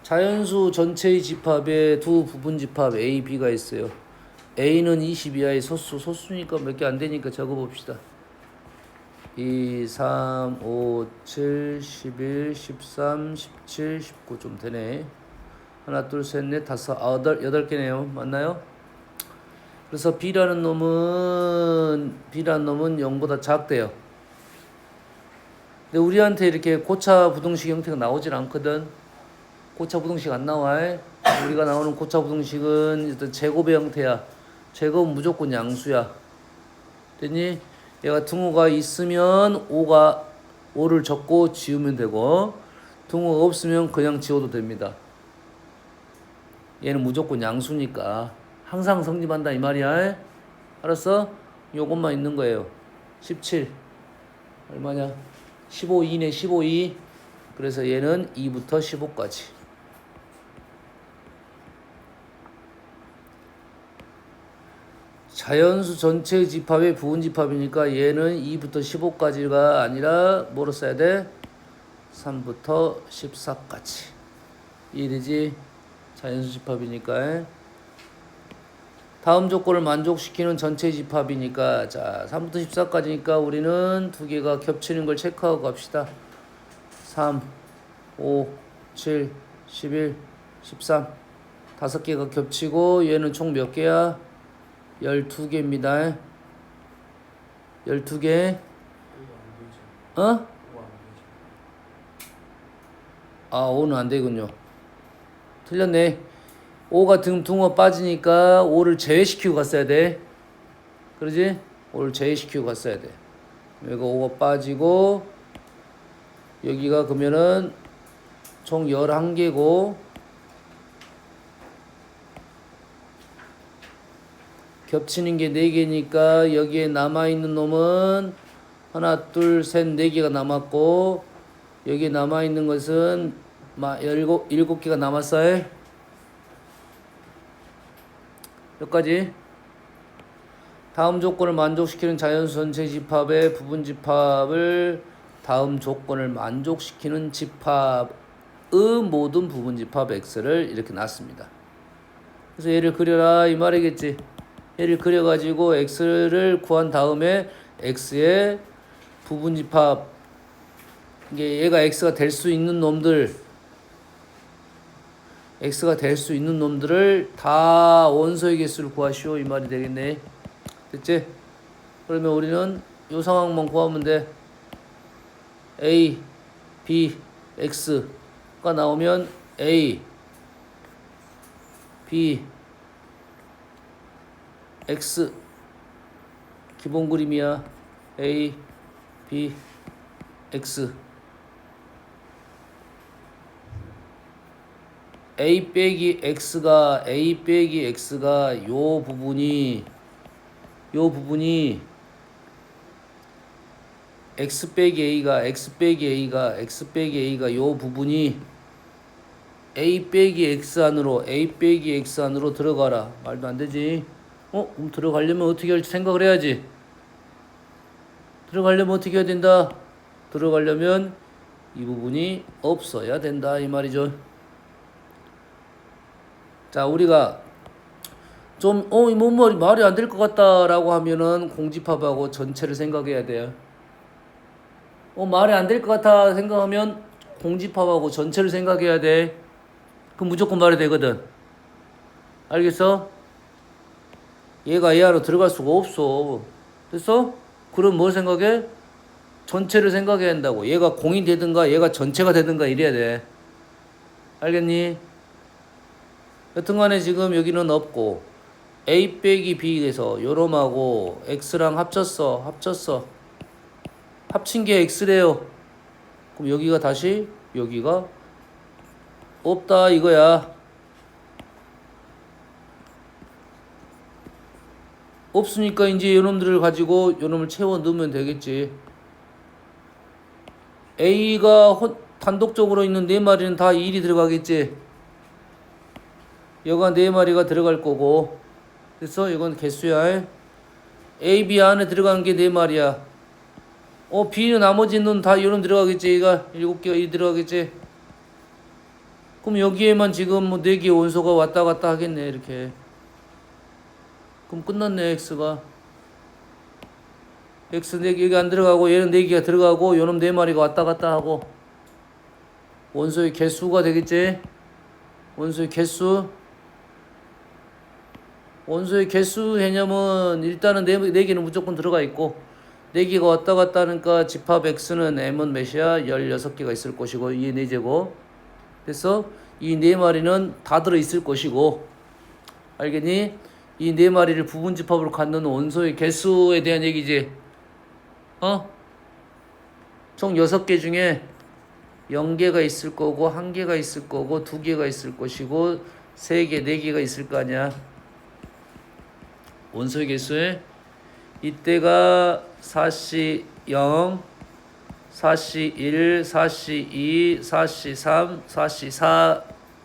자연수 전체의 집합에 두 부분 집합 A, B가 있어요. A는 20 이하의 소수니까 몇 개 안 되니까 적어봅시다. 2, 3, 5, 7, 11, 13, 17, 19 좀 되네. 하나, 둘, 셋, 넷, 다섯, 여덟 개네요. 맞나요? 그래서 B라는 놈은 0보다 작대요. 근데 우리한테 이렇게 고차 부등식 형태가 나오질 않거든. 고차 부등식 안 나와. 우리가 나오는 고차 부등식은 일단 제곱의 형태야. 제곱은 무조건 양수야. 됐니? 얘가 등호가 있으면 5를 적고 지우면 되고, 등호가 없으면 그냥 지워도 됩니다. 얘는 무조건 양수니까 항상 성립한다 이 말이야. 알았어? 요것만 있는 거예요. 17 얼마냐? 15이네. 15이. 그래서 얘는 2부터 15까지. 자연수 전체 집합의 부분 집합이니까 얘는 2부터 15까지가 아니라 뭐로 써야 돼? 3부터 14까지. 이해되지? 자연수 집합이니까. 다음 조건을 만족시키는 전체 집합이니까, 자 3부터 14까지니까 우리는 두 개가 겹치는 걸 체크하고 갑시다. 3, 5, 7, 11, 13 다섯 개가 겹치고 얘는 총 몇 개야? 12개입니다. 12개. 어? 아, 5는 안 되군요. 틀렸네. 5가 등호 빠지니까 5를 제외시키고 갔어야 돼. 그러지? 5를 제외시키고 갔어야 돼. 여기가 5가 빠지고, 여기가 그러면은 총 11개고, 겹치는 게 4개니까 여기에 남아있는 놈은 하나, 둘, 셋, 4개가 남았고, 여기에 남아있는 것은 7개가 남았어요. 여기까지. 다음 조건을 만족시키는 자연수 전체 집합의 부분 집합을 다음 조건을 만족시키는 집합의 모든 부분 집합 X를 이렇게 놨습니다. 그래서 얘를 그려라 이 말이겠지. 얘를 그려가지고 X를 구한 다음에 X의 부분 집합, 이게 얘가 X가 될 수 있는 놈들, X가 될 수 있는 놈들을 다 원소의 개수를 구하시오 이 말이 되겠네. 됐지? 그러면 우리는 이 상황만 구하면 돼. A, B, X가 나오면 A, B, X 기본 그림이야. A, B, X. A 빼기 X가 요 부분이 X 빼기 A가 요 부분이 A 빼기 X 안으로 들어가라. 말도 안 되지. 그럼 들어가려면 어떻게 할지 생각을 해야지. 들어가려면 어떻게 해야 된다? 들어가려면 이 부분이 없어야 된다 이 말이죠. 자, 우리가 좀 말이 안 될 것 같다라고 하면은 공집합하고 전체를 생각해야 돼요. 말이 안 될 것 같아 생각하면 공집합하고 전체를 생각해야 돼. 그럼 무조건 말이 되거든. 알겠어? 얘가 얘 안으로 들어갈 수가 없어. 됐어? 그럼 뭘 생각해? 전체를 생각해야 한다고. 얘가 공이 되든가 얘가 전체가 되든가 이래야 돼. 알겠니? 여튼간에 지금 여기는 없고 A 빼기 B에서 요놈하고 X랑 합쳤어. 합친 게 X래요. 그럼 여기가 다시 여기가 없다 이거야. 없으니까 이제 요놈들을 가지고 요놈을 채워 넣으면 되겠지. A가 단독적으로 있는 4마리는 다 1이 들어가겠지. 여가 4마리가 들어갈 거고. 그래서 이건 개수야. A, B 안에 들어가는 게 4마리야. B는 나머지 있는 다 요놈 들어가겠지. 얘가 7개가 1 들어가겠지. 그럼 여기에만 지금 뭐 4개의 원소가 왔다 갔다 하겠네 이렇게. 그럼 끝났네 x가. x 4개 여기 안 들어가고 얘는 4개가 들어가고 요놈 4마리가 왔다 갔다 하고 원소의 개수가 되겠지. 원소의 개수. 원소의 개수 개념은 일단은 4개는 무조건 들어가 있고 4개가 왔다 갔다 하니까 집합 x는 m은 몇이야? 16개가 있을 것이고 이 4제곱. 그래서 이 4마리는 다 들어있을 것이고 알겠니? 이 4마리를 부분 집합으로 갖는 원소의 개수에 대한 얘기지. 총 6개 중에 0개가 있을 거고 1개가 있을 거고 2개가 있을 것이고 3개, 4개가 있을 거 아니야. 원소의 개수에 이때가 4C 0, 4C 1, 4C 2, 4C 3, 4C 4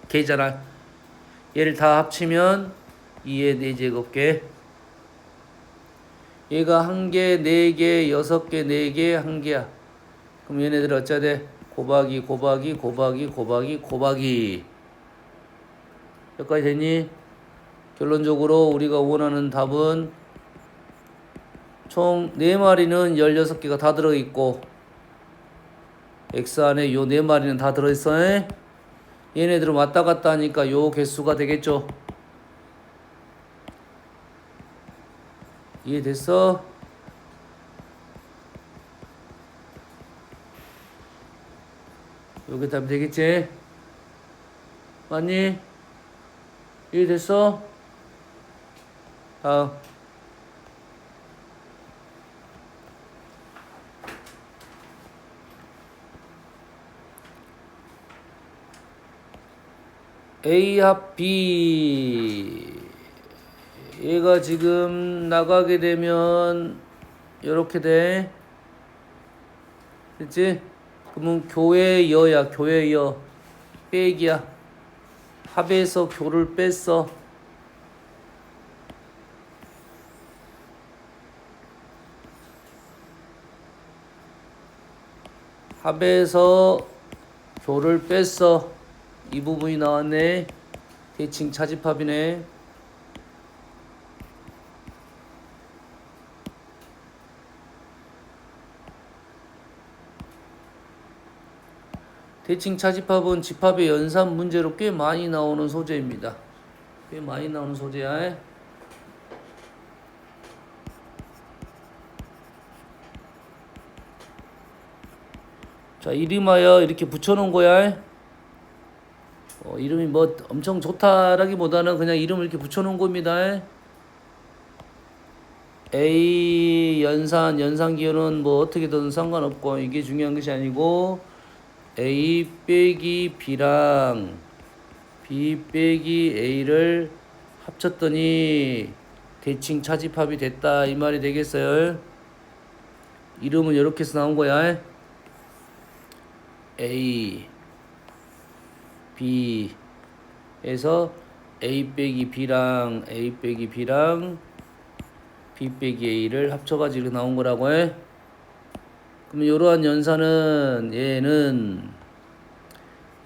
개잖아. 얘를 다 합치면 2의 4제곱개. 얘가 1개, 4개, 6개, 4개, 1개야. 그럼 얘네들 어쩌 돼? 곱하기, 곱하기, 곱하기, 곱하기, 곱하기. 여기까지 됐니? 결론적으로 우리가 원하는 답은 총 4마리는 16개가 다 들어있고 X 안에 요 4마리는 다 들어있어. 얘네들은 왔다 갔다 하니까 요 개수가 되겠죠. 이해됐어? 요게 답이 되겠지? 맞니? 이해됐어? 다음. A 합 B. 얘가 지금 나가게 되면 이렇게 돼. 됐지? 그러면 교의 여야, 교의 여 빼기야. 합에서 교를 뺐어. 합에서 교를 뺐어. 이 부분이 나왔네. 대칭 차집합이네. 대칭 차집합은 집합의 연산 문제로 꽤 많이 나오는 소재입니다. 꽤 많이 나오는 소재야. 자, 이름하여 이렇게 붙여놓은 거야. 이름이 뭐 엄청 좋다라기보다는 그냥 이름을 이렇게 붙여놓은 겁니다. A 연산 기호는 뭐 어떻게든 상관없고 이게 중요한 것이 아니고 A 빼기 B랑 B 빼기 A를 합쳤더니 대칭 차집합이 됐다 이 말이 되겠어요. 이름은 이렇게 해서 나온 거야. A B에서 A 빼기 B랑 A 빼기 B랑 B 빼기 A를 합쳐가지고 나온 거라고 해. 그럼 이러한 연산은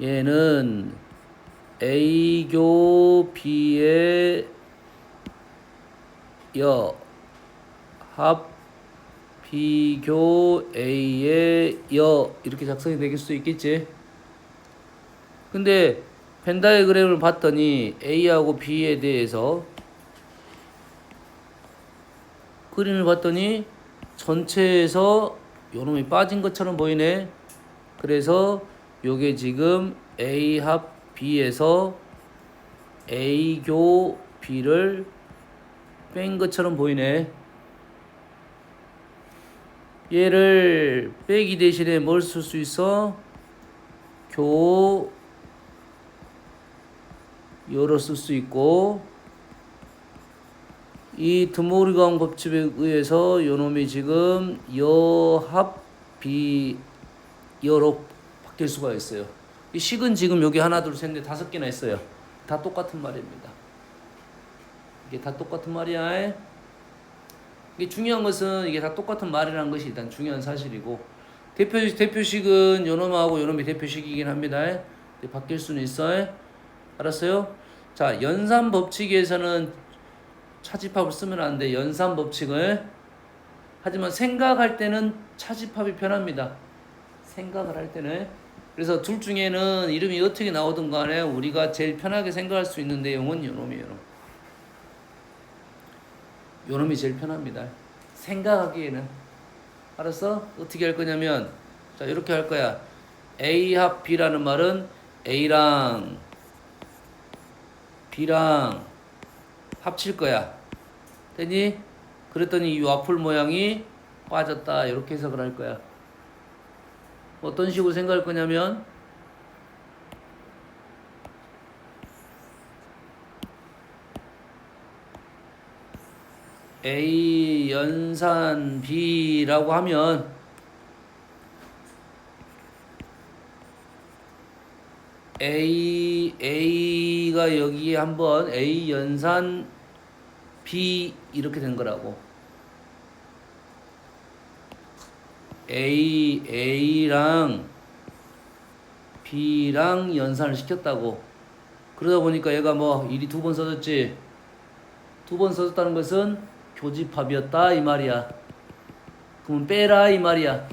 얘는 A교 B의 여 합 B교 A의 여 이렇게 작성이 되길 수도 있겠지. 근데 벤 다이어그램을 봤더니 A하고 B에 대해서 그림을 봤더니 전체에서 요놈이 빠진 것처럼 보이네. 그래서 요게 지금 A 합 B에서 A교 B를 뺀 것처럼 보이네. 얘를 빼기 대신에 뭘 쓸 수 있어? 여로 쓸 수 있고 이 드모리건 법칙에 의해서 요놈이 지금 여합 비여로 바뀔 수가 있어요. 이 식은 지금 여기 하나 둘 셋 넷 5개나 있어요. 다 똑같은 말입니다. 이게 다 똑같은 말이야. 이게 중요한 것은 이게 다 똑같은 말이라는 것이 일단 중요한 사실이고 대표식은 요놈하고 요놈이 대표식이긴 합니다. 바뀔 수는 있어. 알았어요? 자, 연산 법칙에서는 차집합을 쓰면 안 돼. 연산 법칙을. 하지만 생각할 때는 차집합이 편합니다. 생각을 할 때는. 그래서 둘 중에는 이름이 어떻게 나오든 간에 우리가 제일 편하게 생각할 수 있는 내용은 요놈이에요. 요놈이 제일 편합니다. 생각하기에는. 알았어? 어떻게 할 거냐면, 자, 이렇게 할 거야. A 합 B라는 말은 A랑 B랑 합칠 거야. 됐니? 그랬더니 이 와플 모양이 빠졌다. 이렇게 해석을 할 거야. 어떤 식으로 생각할 거냐면, A 연산 B라고 하면 A가 여기에 한번 A 연산 B 이렇게 된 거라고. A랑 B랑 연산을 시켰다고. 그러다 보니까 얘가 뭐 일이 두 번 써졌지. 두 번 써졌다는 것은 교집합이었다 이 말이야. 그러면 빼라 이 말이야.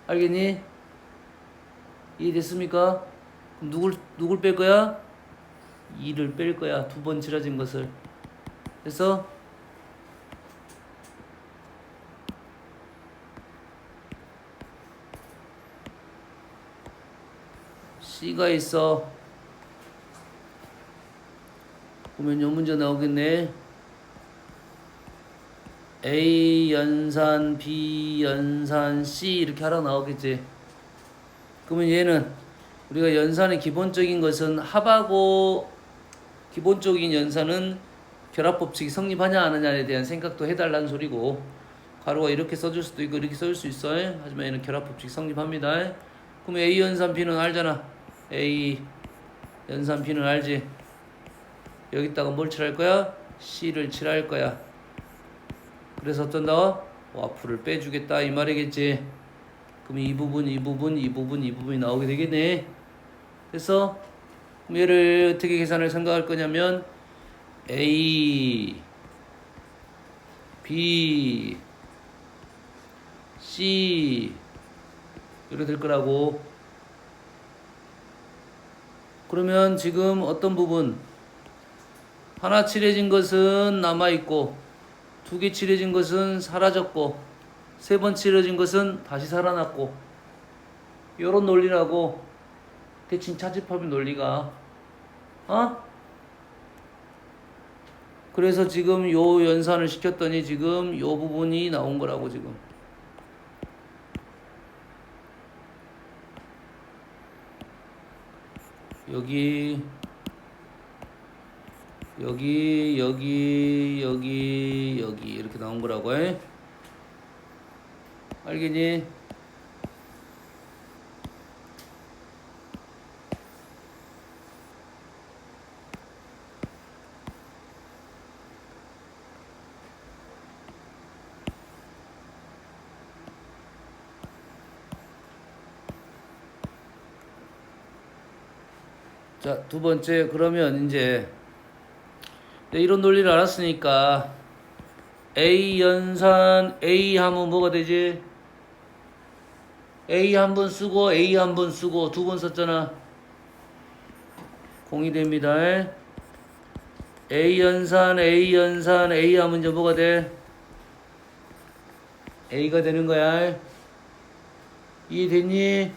알겠니? 이해됐습니까? 그럼 누굴 뺄 거야? 2를 뺄 거야. 두 번 지어진 것을. 그래서 C가 있어. 보면 요 문제 나오겠네. A 연산 B 연산 C 이렇게 하라 나오겠지. 그러면 얘는 우리가 연산의 기본적인 것은 합하고 기본적인 연산은 결합법칙이 성립하냐 안 하냐에 대한 생각도 해달라는 소리고, 가로가 이렇게 써줄 수도 있고 이렇게 써줄 수 있어. 하지만 얘는 결합법칙 성립합니다. 그럼 A 연산 B는 알잖아. A 연산 B는 알지. 여기다가 뭘 칠할 거야? C를 칠할 거야. 그래서 어쩐다? 와플을 빼주겠다 이 말이겠지. 그럼 이 부분이 나오게 되겠네. 그래서 얘를 어떻게 계산을 생각할 거냐면 A, B, C 이렇게 될 거라고. 그러면 지금 어떤 부분 하나 칠해진 것은 남아있고 두 개 칠해진 것은 사라졌고 세 번 칠해진 것은 다시 살아났고, 요런 논리라고. 대칭 차집합의 논리가. 그래서 지금 요 연산을 시켰더니 지금 요 부분이 나온 거라고. 지금 여기 이렇게 나온 거라고. 알겠니? 자, 두 번째. 그러면 이제 이런 논리를 알았으니까 A 연산 A 하면 뭐가 되지? A 한 번 쓰고 A 한 번 쓰고 두 번 썼잖아. 공이 됩니다. A 연산 A 하면 이제 뭐가 돼? A가 되는 거야. 이해됐니?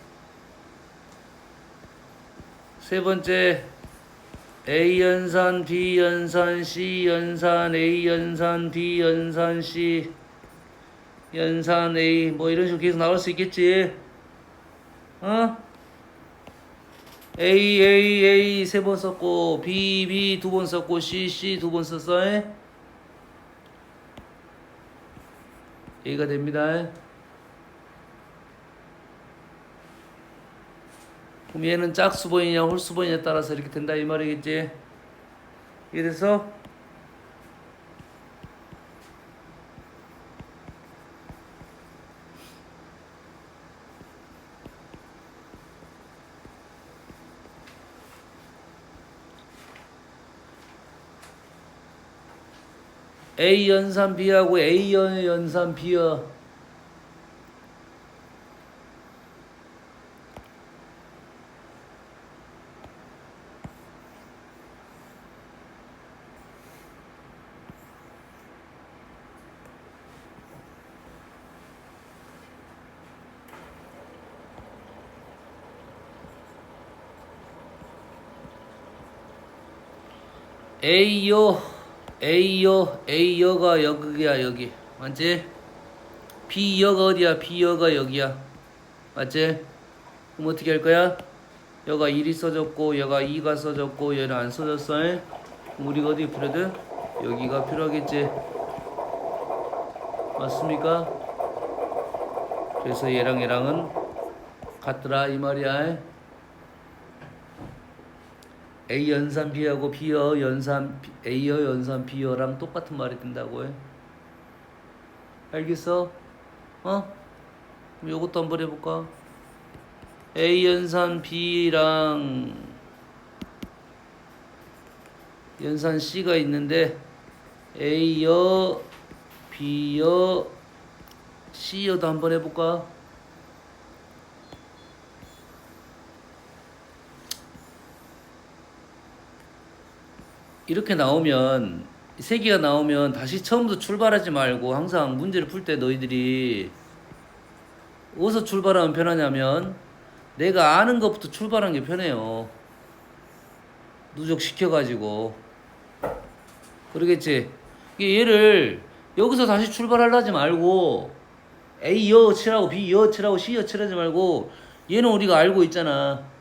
세 번째, A 연산 B 연산 C 연산 A 연산 B 연산 C 연산 A 뭐 이런 식으로 계속 나올 수 있겠지. A 세 번 썼고 B 두 번 썼고 C 두 번 썼어. A가 됩니다. 그럼 얘는 짝수번이냐 홀수번이냐에 따라서 이렇게 된다 이 말이겠지. 이래서 A 연산 B하고 A 연산 B여. A여 A여가 여기야 여기 맞지? B여가 어디야? B여가 여기야 맞지? 그럼 어떻게 할 거야? 여가 1이 써졌고 여가 2가 써졌고 얘는 안 써졌어. 그럼 우리가 어디 필요해 돼? 여기가 필요하겠지 맞습니까? 그래서 얘랑 얘랑은 같더라 이 말이야. A 연산 B하고 B여 연산 A여 연산 B여랑 똑같은 말이 된다고 해. 알겠어? 어? 그럼 요것도 한번 해볼까? A 연산 B랑 연산 C가 있는데 A여 B여 C여도 한번 해볼까? 이렇게 나오면 세 개가 나오면 다시 처음부터 출발하지 말고 항상 문제를 풀 때 너희들이 어디서 출발하면 편하냐면 내가 아는 것부터 출발하는 게 편해요. 누적시켜가지고 그러겠지. 얘를 여기서 다시 출발하려지 말고 A 여 칠하고 B 여 칠하고 C 여 칠하지 말고 얘는 우리가 알고 있잖아.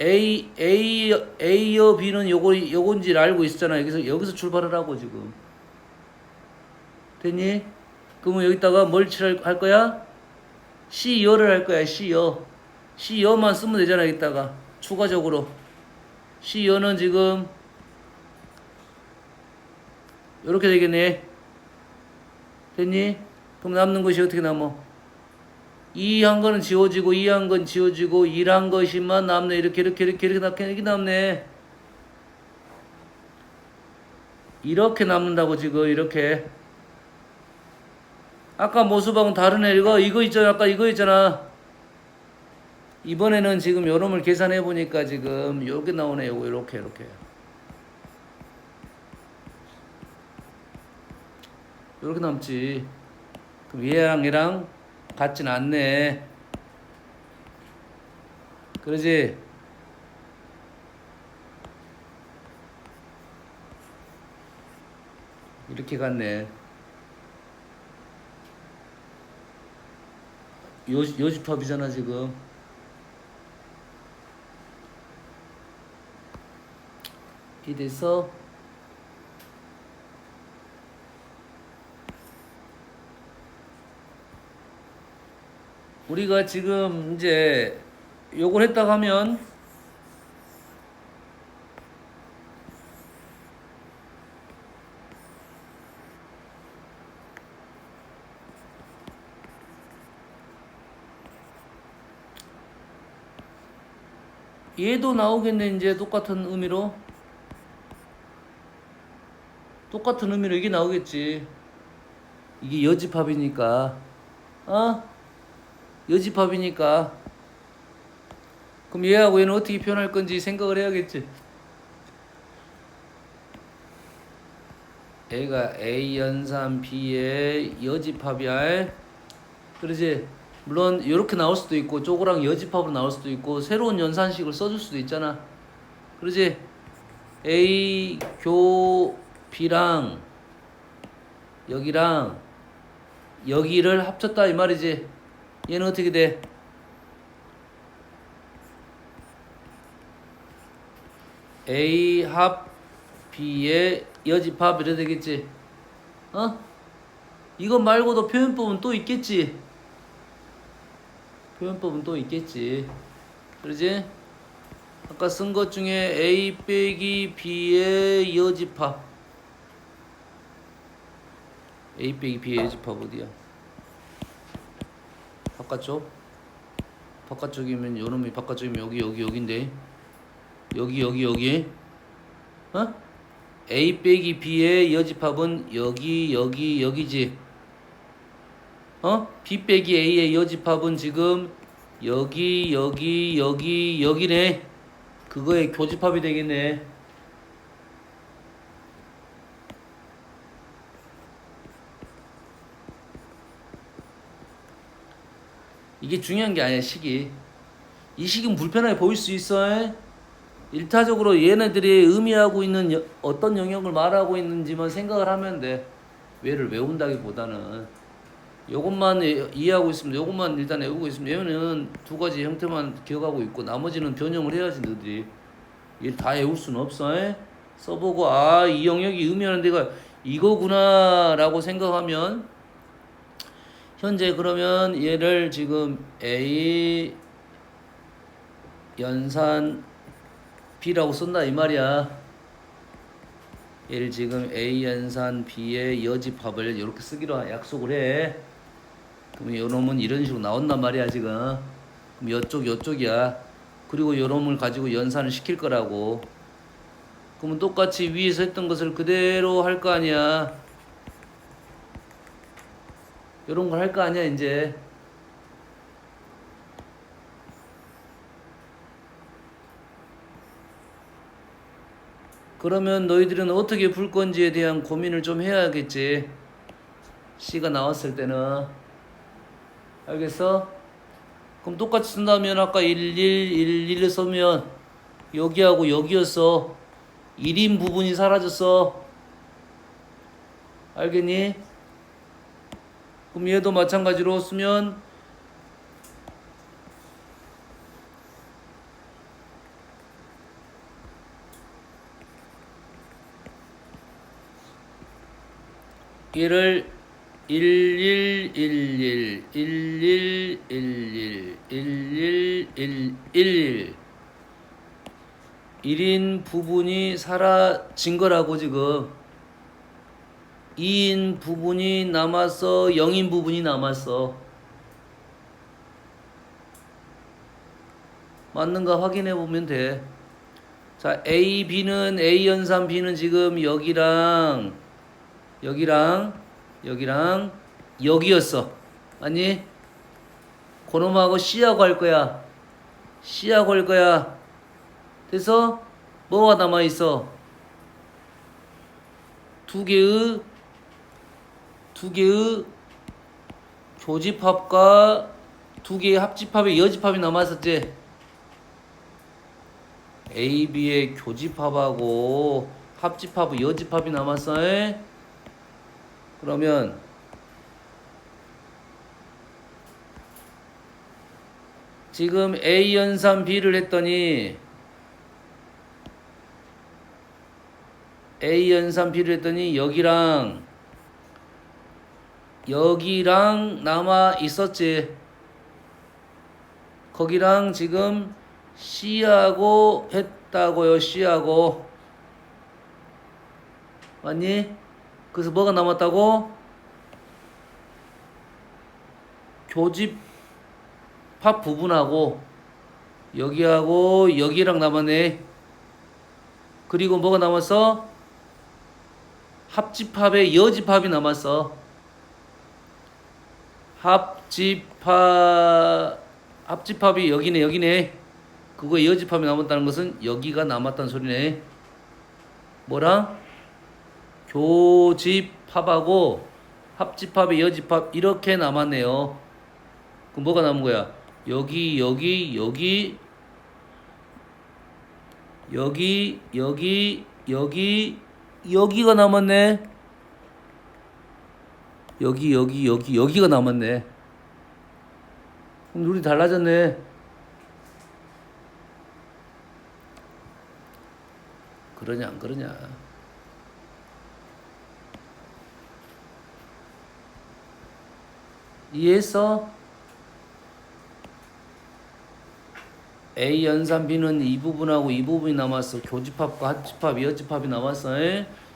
A여 B는 요건지를 알고 있었잖아. 여기서 출발을 하고 지금. 됐니? 그러면 여기다가 뭘 할 거야? C여를 할 거야. C여만 쓰면 되잖아. 여기다가 추가적으로 C여는 지금 이렇게 되겠네. 됐니? 그럼 남는 것이 어떻게 남어? 2 한 거는 지워지고 2 한 건 지워지고 1 한 것이만 남네. 이렇게 남네. 이렇게 남는다고 지금 이렇게. 아까 모습하고는 다르네. 이거 있잖아. 아까 이거 있잖아. 이번에는 지금 요놈을 계산해 보니까 지금 요렇게 나오네. 요거 이렇게. 요렇게 남지. 그럼 얘랑 같진 않네. 그러지? 이렇게 갔네. 요집합이잖아 지금. 이 돼서 우리가 지금 이제 요걸 했다고 하면 얘도 나오겠네. 이제 똑같은 의미로 이게 나오겠지. 이게 여집합이니까. 여집합이니까. 그럼 얘하고 얘는 어떻게 표현할 건지 생각을 해야겠지. 얘가 A 연산 B의 여집합이야. 그러지? 물론 이렇게 나올 수도 있고 쪼그랑 여집합으로 나올 수도 있고 새로운 연산식을 써줄 수도 있잖아. 그러지? A 교 B랑 여기랑 여기를 합쳤다 이 말이지. 얘는 어떻게 돼? A 합 B의 여집합 이래 되겠지. 이거 말고도 표현법은 또 있겠지. 그러지? 아까 쓴 것 중에 A 빼기 B의 여집합. A 빼기 B의 여집합 어디야? 바깥쪽이면 요놈이 바깥쪽이면 여기인데 여기 A 빼기 B의 여집합은 여기지. B 빼기 A의 여집합은 지금 여기네. 그거의 교집합이 되겠네. 이게 중요한 게 아니야, 식이. 이 식은 불편하게 보일 수 있어. 일타적으로 얘네들이 의미하고 있는 어떤 영역을 말하고 있는지만 생각을 하면 돼. 왜를 외운다기보다는 요것만 이해하고 있으면 요것만 일단 외우고 있으면 얘는 두 가지 형태만 기억하고 있고 나머지는 변형을 해야지. 너희들이 얘를 다 외울 수는 없어. 써보고 이 영역이 의미하는 데가 이거구나 라고 생각하면 현재 그러면 얘를 지금 A 연산 B라고 쓴다 이 말이야. 얘를 지금 A 연산 B의 여집합을 이렇게 쓰기로 약속을 해. 그럼 요놈은 이런 식으로 나온단 말이야 지금. 그럼 요쪽이야. 그리고 요놈을 가지고 연산을 시킬 거라고. 그러면 똑같이 위에서 했던 것을 그대로 할 거 아니야. 요런 걸 할 거 아니야 이제. 그러면 너희들은 어떻게 풀 건지에 대한 고민을 좀 해야겠지. C가 나왔을 때는. 알겠어? 그럼 똑같이 쓴다면 아까 11 쓰면 여기하고 여기였어. 1인 부분이 사라졌어. 알겠니? 그럼 얘도 마찬가지로 쓰면 얘를 1인 부분이 사라진 거라고 지금. 2인 부분이 남았어. 0인 부분이 남았어. 맞는가 확인해 보면 돼. 자, A, B는 A 연산 B는 지금 여기랑 여기였어. 아니? 그놈하고 C하고 할 거야. C하고 할 거야. 그래서 뭐가 남아있어? 두 개의 교집합과 두 개의 합집합의 여집합이 남았었지. A, B의 교집합하고 합집합의 여집합이 남았어. 그러면 지금 A 연산 B를 했더니 여기랑 남아 있었지. 거기랑 지금 C하고 했다고요. C하고. 맞니? 그래서 뭐가 남았다고? 교집합 부분하고 여기하고 여기랑 남았네. 그리고 뭐가 남았어? 합집합의 여집합이 남았어. 합집합이 여기네. 그거 여집합이 남았다는 것은 여기가 남았다는 소리네. 뭐랑? 교집합하고 합집합의 여집합 이렇게 남았네요. 그럼 뭐가 남은 거야? 여기가 남았네. 여기가 남았네. 그럼 룰이 달라졌네. 그러냐 안 그러냐? 이해했어? A 연산 B는 이 부분하고 이 부분이 남았어. 교집합과 합집합, 여집합이 남았어.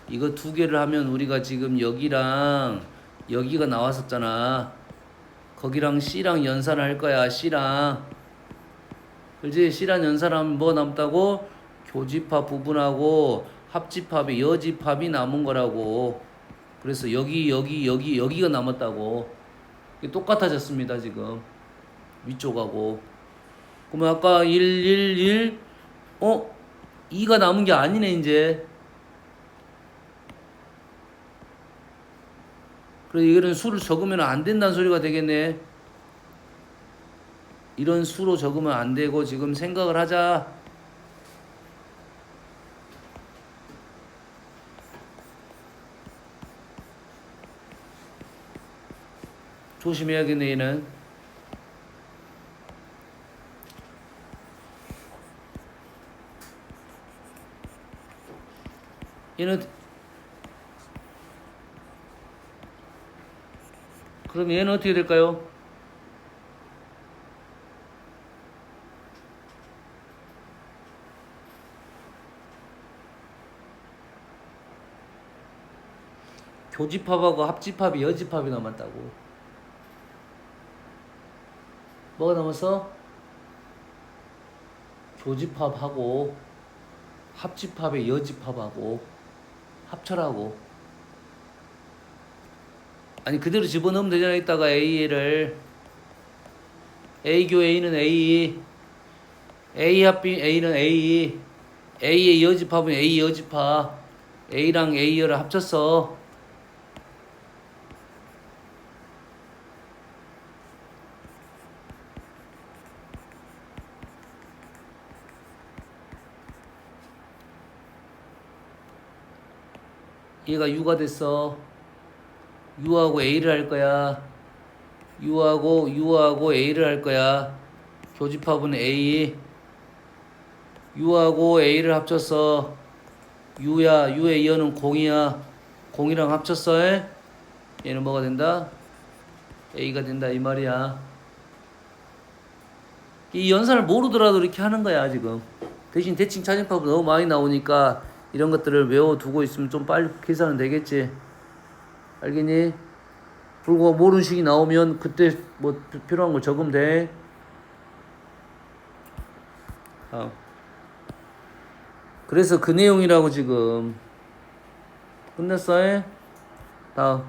이거 두 개를 하면 우리가 지금 여기랑 여기가 나왔었잖아. 거기랑 C랑 연산을 할 거야. C랑. 그렇지? C랑 연산하면 뭐 남다고? 교집합 부분하고 합집합에 여집합이 남은 거라고. 그래서 여기가 남았다고. 이게 똑같아졌습니다 지금 위쪽하고. 그러면 아까 1, 1, 1 2가 남은 게 아니네 이제. 그래서 이런 수를 적으면 안 된다는 소리가 되겠네. 이런 수로 적으면 안 되고 지금 생각을 하자. 조심해야겠네 얘는. 얘는 그럼 얘는 어떻게 될까요? 교집합하고 합집합이 여집합이 남았다고. 뭐가 남았어? 교집합하고 합집합의 여집합하고 합쳐라고. 아니 그대로 집어넣으면 되잖아. 이따가 A를 A교 A는 A 합 A는 A의 여집합은 A 여집합. A랑 A를 합쳤어. 얘가 U가 됐어. U하고 A를 할 거야. U하고 A를 할 거야. 교집합은 A. U하고 A를 합쳤어. U의 이어는 0이야. 0이랑 합쳤어. 얘는 뭐가 된다? A가 된다 이 말이야. 이 연산을 모르더라도 이렇게 하는 거야 지금. 대신 대칭 차징법이 너무 많이 나오니까 이런 것들을 외워두고 있으면 좀 빨리 계산은 되겠지. 알겠니? 그리고 모르는 식이 나오면 그때 뭐 필요한 걸 적으면 돼. 그래서 그 내용이라고 지금. 끝냈어? 다음.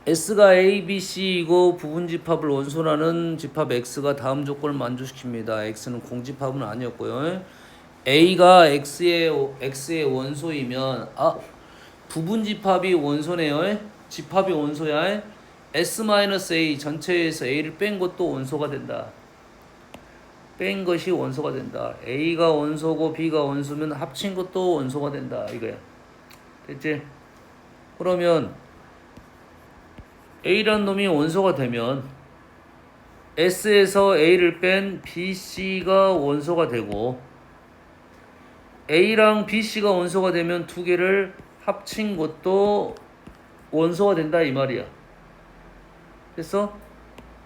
S가 A, B, C이고 부분집합을 원소라는 집합 X가 다음 조건을 만족시킵니다. X는 공집합은 아니었고요. A가 X의 원소이면 부분집합이 원소네요. 집합이 원소야. S-A 전체에서 A를 뺀 것도 원소가 된다. 뺀 것이 원소가 된다. A가 원소고 B가 원소면 합친 것도 원소가 된다. 이거야. 됐지? 그러면 A란 놈이 원소가 되면 S에서 A를 뺀 BC가 원소가 되고 A랑 BC가 원소가 되면 두 개를 합친 것도 원소가 된다 이 말이야. 됐어?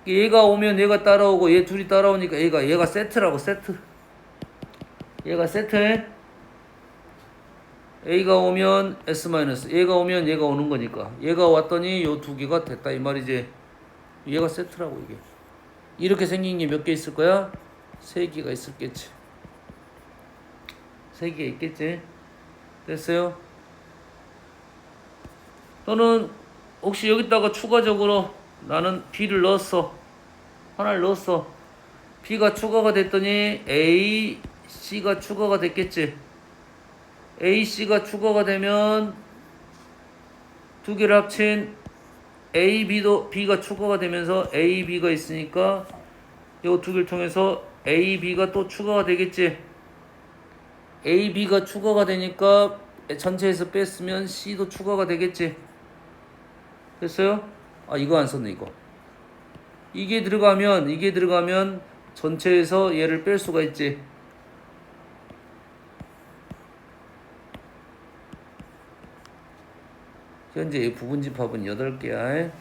얘가 오면 얘가 따라오고 얘 둘이 따라오니까 얘가 세트라고. 세트. 얘가 세트해. A가 오면 S- 얘가 오면 얘가 오는 거니까 얘가 왔더니 요 두 개가 됐다 이 말이지. 얘가 세트라고. 이게 이렇게 생긴 게 몇 개 있을 거야? 3개가 있었겠지. 3개 있겠지. 됐어요? 또는 혹시 여기다가 추가적으로 나는 B를 넣었어. 하나를 넣었어. B가 추가가 됐더니 A, C가 추가가 됐겠지. A, C가 추가가 되면 두 개를 합친 A, B가 추가가 되면서 A, B가 있으니까 이 두 개를 통해서 A, B가 또 추가가 되겠지. A, B가 추가가 되니까 전체에서 뺐으면 C도 추가가 되겠지. 됐어요? 이거 안 썼네 이거. 이게 들어가면 전체에서 얘를 뺄 수가 있지. 현재 부분집합은 8개야.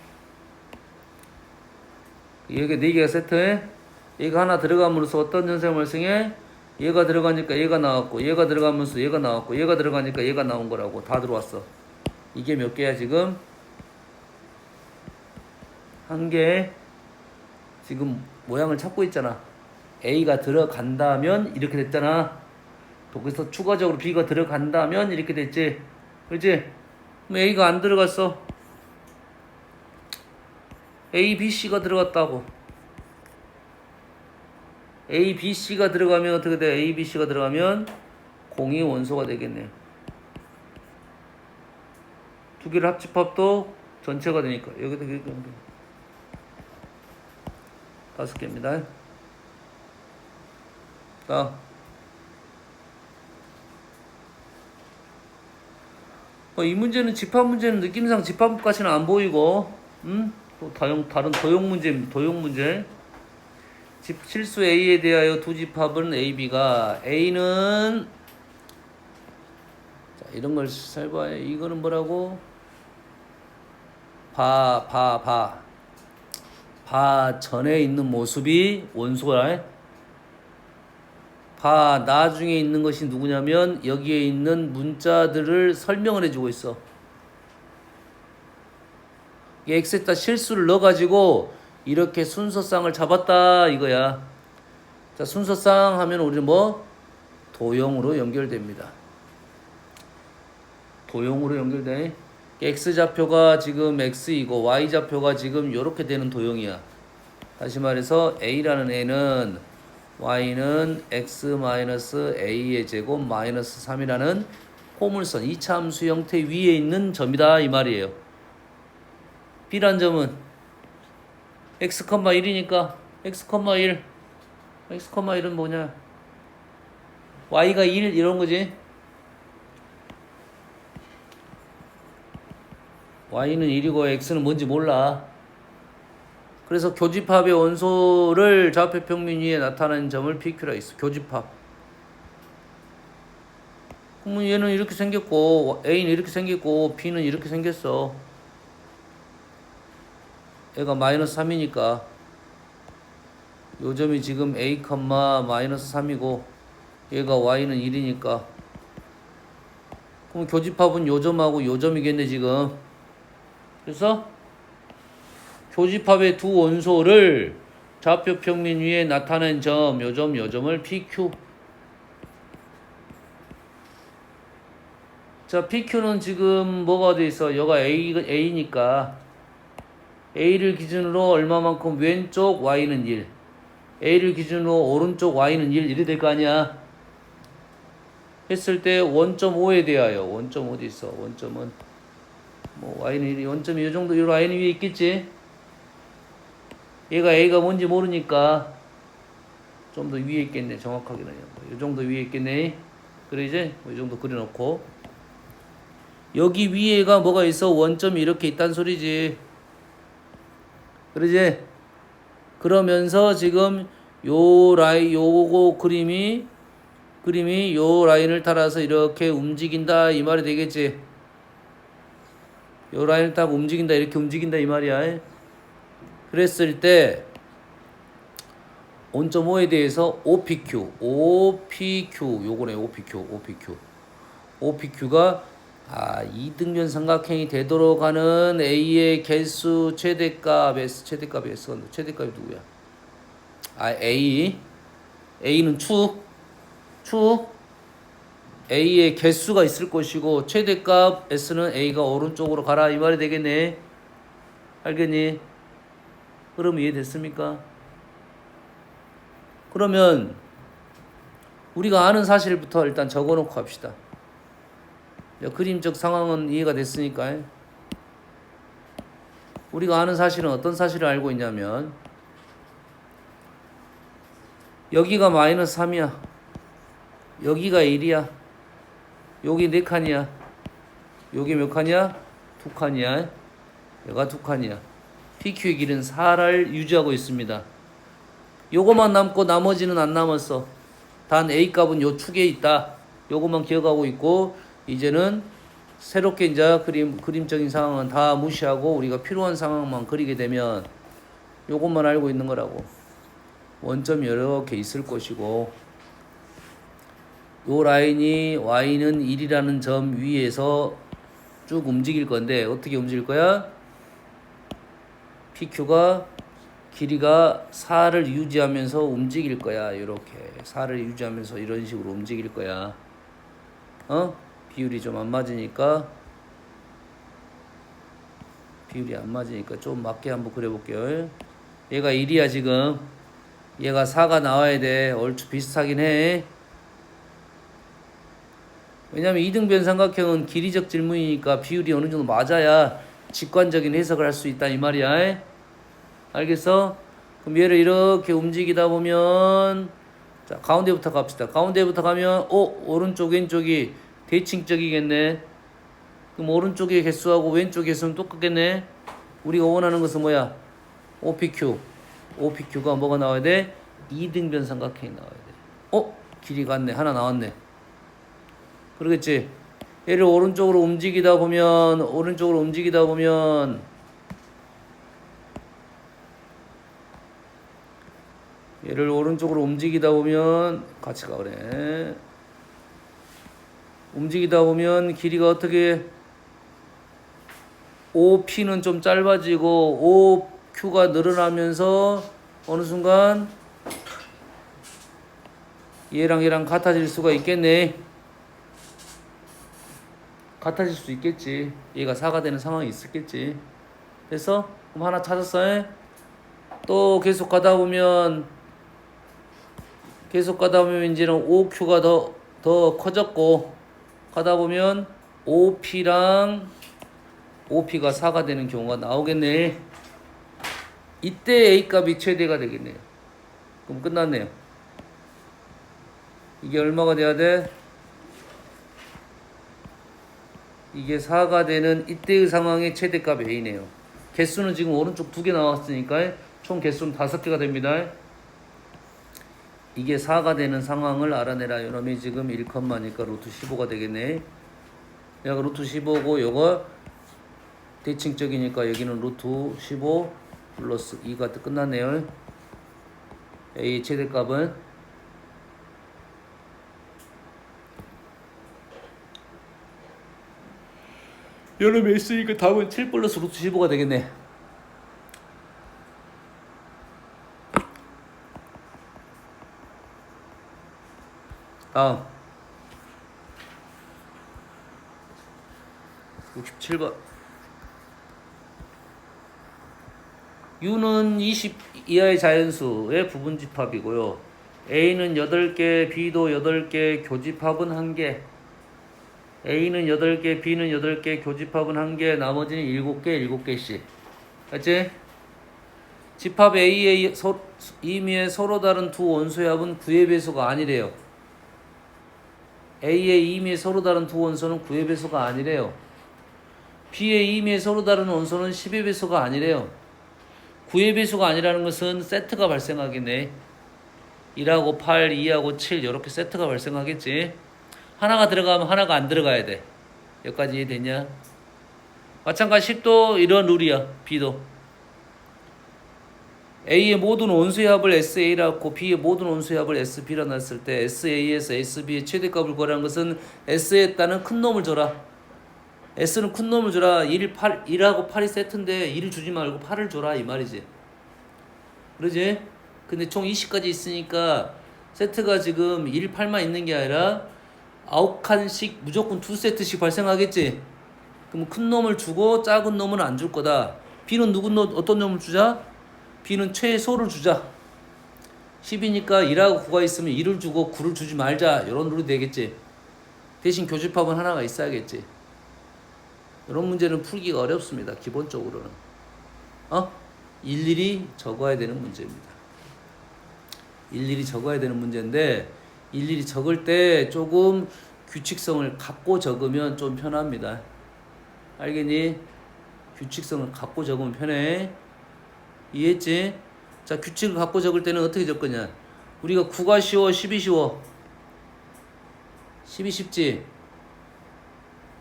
얘가 4개가 세트해. 얘가 하나 들어감으로써 어떤 현상을 발생해? 얘가 들어가니까 얘가 나왔고 얘가 들어가면서 얘가 나왔고 얘가 들어가니까 얘가 나온 거라고. 다 들어왔어. 이게 몇 개야 지금? 1개. 지금 모양을 찾고 있잖아. A가 들어간다면 이렇게 됐잖아. 거기서 추가적으로 B가 들어간다면 이렇게 됐지. 그렇지? 그럼 A가 안 들어갔어. A, B, C가 들어갔다고. A, B, C가 들어가면 어떻게 돼? A, B, C가 들어가면 공이 원소가 되겠네. 두 개를 합집합도 전체가 되니까 여기다 이렇게 하면 돼. 5개입니다. 자, 이 문제는 집합 문제는 느낌상 집합까지는 안 보이고, 또 다른 도형 문제입니다. 도형 문제. 실수 A에 대하여 두 집합은 A, B가 A는 자, 이런 걸 잘 봐요. 이거는 뭐라고? 바 전에 있는 모습이 원소야. 바 나중에 있는 것이 누구냐면 여기에 있는 문자들을 설명을 해주고 있어. X에다 실수를 넣어가지고 이렇게 순서쌍을 잡았다 이거야. 자, 순서쌍 하면 우리는 뭐? 도형으로 연결됩니다. 도형으로 연결돼. X좌표가 지금 X이고 Y좌표가 지금 이렇게 되는 도형이야. 다시 말해서 A라는 애는 Y는 X-A의 제곱 마이너스 3이라는 포물선 2차 함수 형태 위에 있는 점이다 이 말이에요. B란 점은 X,1이니까 X,1 X,1은 뭐냐? Y가 1 이런 거지. Y는 1이고 X는 뭔지 몰라. 그래서 교집합의 원소를 좌표 평면 위에 나타나는 점을 PQ라 했어. 교집합. 그러면 얘는 이렇게 생겼고 A는 이렇게 생겼고 B는 이렇게 생겼어. 얘가 마이너스 3이니까 요 점이 지금 A, 마이너스 3이고 얘가 Y는 1이니까 그럼 교집합은 요 점하고 요 점이겠네 지금. 그래서 교집합의 두 원소를 좌표 평면 위에 나타낸 점, 요 점을 PQ. 자, PQ는 지금 뭐가 돼 있어? 여가 A니까 A를 기준으로 얼마만큼 왼쪽 Y는 1, A를 기준으로 오른쪽 Y는 1 이래 될 거 아니야. 했을 때 원점 5에 대하여 원점 어디 있어? 원점은 뭐 Y는 1이 원점이 이 정도, 이 라인이 위에 있겠지. 얘가 A가 뭔지 모르니까 좀 더 위에 있겠네. 정확하게는 이 정도 위에 있겠네. 그래 이제 이 정도 그려놓고 여기 위에가 뭐가 있어? 원점이 이렇게 있단 소리지. 그러지? 그러면서 지금 요 라인 요거 그림이 요 라인을 따라서 이렇게 움직인다 이 말이 되겠지. 요 라인을 딱 움직인다 이렇게 움직인다 이 말이야. 그랬을 때 원점 5에 대해서 OPQ 요거네. OPQ가 2등변 삼각형이 되도록 하는 A의 개수 최대값 최대값이 누구야? A는 축 A의 개수가 있을 것이고 최대값 S는 A가 오른쪽으로 가라 이 말이 되겠네. 알겠니? 그럼 이해됐습니까? 그러면 우리가 아는 사실부터 일단 적어놓고 합시다. 그림적 상황은 이해가 됐으니까. 우리가 아는 사실은 어떤 사실을 알고 있냐면 여기가 마이너스 3이야. 여기가 1이야. 여기 4칸이야. 여기 몇 칸이야? 2칸이야. 여기가 2칸이야. PQ의 길은 4를 유지하고 있습니다. 요거만 남고 나머지는 안 남았어. 단 A값은 요 축에 있다. 요거만 기억하고 있고 이제는 새롭게 이제 그림적인 상황은 다 무시하고 우리가 필요한 상황만 그리게 되면 요것만 알고 있는 거라고. 원점이 여러 개 있을 것이고 요 라인이 Y는 1이라는 점 위에서 쭉 움직일 건데 어떻게 움직일 거야? PQ가 길이가 4를 유지하면서 움직일 거야. 이렇게 4를 유지하면서 이런 식으로 움직일 거야. 비율이 좀 안 맞으니까 좀 맞게 한번 그려볼게요. 얘가 1이야 지금. 얘가 4가 나와야 돼. 얼추 비슷하긴 해. 왜냐면 이등변 삼각형은 길이적 질문이니까 비율이 어느 정도 맞아야 직관적인 해석을 할 수 있다 이 말이야. 알겠어? 그럼 얘를 이렇게 움직이다 보면 자 가운데부터 갑시다. 가운데부터 가면 오른쪽 왼쪽이 대칭적이겠네. 그럼 오른쪽의 개수하고 왼쪽 개수는 똑같겠네. 우리가 원하는 것은 뭐야? OPQ. OPQ가 뭐가 나와야 돼? 이등변 삼각형이 나와야 돼. 길이 같네. 하나 나왔네. 그러겠지? 얘를 오른쪽으로 움직이다 보면 같이 가그래. 움직이다 보면 길이가 어떻게 OP는 좀 짧아지고 OQ가 늘어나면서 어느 순간 얘랑 같아질 수가 있겠네. 같아질 수 있겠지. 얘가 4가 되는 상황이 있었겠지. 됐어? 그럼 하나 찾았어? 또 계속 가다 보면 이제는 OQ가 더 커졌고 가다 보면 OP가 4가 되는 경우가 나오겠네. 이때 A 값이 최대가 되겠네요. 그럼 끝났네요. 이게 얼마가 돼야 돼? 이게 4가 되는 이때의 상황의 최대값이 A네요. 개수는 지금 오른쪽 2개 나왔으니까 총 개수는 5개가 됩니다. 이게 4가 되는 상황을 알아내라. 이놈이 지금 1,니까 루트 15가 되겠네. 얘가 루트 15고 요거 대칭적이니까 여기는 루트 15 플러스 2가 끝났네요. A 최대값은 여름에 있으니까 답은 7 플러스 루트 15가 되겠네. 다음 67번. U는 20 이하의 자연수의 부분집합이고요. A는 8개, B도 8개, 교집합은 1개. A는 8개, B는 8개, 교집합은 1개, 나머지는 7개, 7개씩. 알지? 집합 A의 임의의 서로 다른 두 원소의 합은 9의 배수가 아니래요. A의 임의의 서로 다른 두 원소는 9의 배수가 아니래요. B의 임의의 서로 다른 원소는 10의 배수가 아니래요. 9의 배수가 아니라는 것은 세트가 발생하겠네. 1하고 8, 2하고 7 이렇게 세트가 발생하겠지. 하나가 들어가면 하나가 안 들어가야 돼. 여기까지 이해됐냐? 마찬가지 10도 이런 룰이야. B도 A의 모든 원소의 합을 SA라고 B의 모든 원소의 합을 SB라 놨을 때 SA에서 SB의 최대값을 구하라는 것은 S에 따른 큰 놈을 줘라. S는 큰 놈을 줘라. 1하고 8이 세트인데 1을 주지 말고 8을 줘라 이 말이지. 그러지? 근데 총 20까지 있으니까 세트가 지금 1, 8만 있는 게 아니라 9칸씩 무조건 2세트씩 발생하겠지. 그럼 큰 놈을 주고 작은 놈은 안 줄 거다. B는 어떤 놈을 주자? B는 최소를 주자. 10이니까 1하고 9가 있으면 1을 주고 9를 주지 말자. 이런 룰이 되겠지. 대신 교집합은 하나가 있어야겠지. 이런 문제는 풀기가 어렵습니다. 기본적으로는. 일일이 적어야 되는 문제입니다. 일일이 적어야 되는 문제인데 일일이 적을 때 조금 규칙성을 갖고 적으면 좀 편합니다. 알겠니? 규칙성을 갖고 적으면 편해. 이해했지? 자, 규칙을 갖고 적을 때는 어떻게 적거냐? 우리가 9가 쉬워, 10이 쉬워? 10이 쉽지?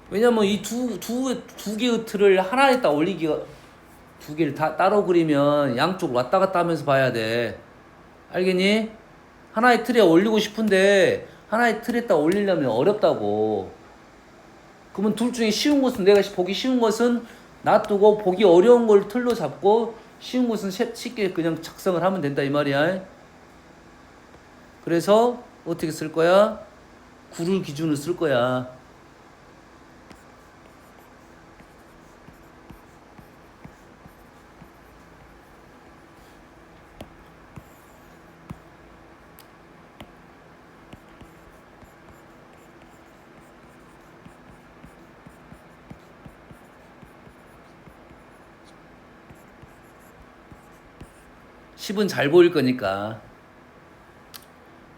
왜냐면 이 두 개의 틀을 하나에다 올리기가 두 개를 다 따로 그리면 양쪽 왔다 갔다 하면서 봐야 돼. 알겠니? 하나의 틀에 올리고 싶은데 하나의 틀에다 올리려면 어렵다고. 그러면 둘 중에 쉬운 것은 내가 보기 쉬운 것은 놔두고 보기 어려운 걸 틀로 잡고 쉬운 것은 쉽게 그냥 작성을 하면 된다 이 말이야. 그래서 어떻게 쓸 거야? 9를 기준으로 쓸 거야. 십 은 잘 보일 거니까.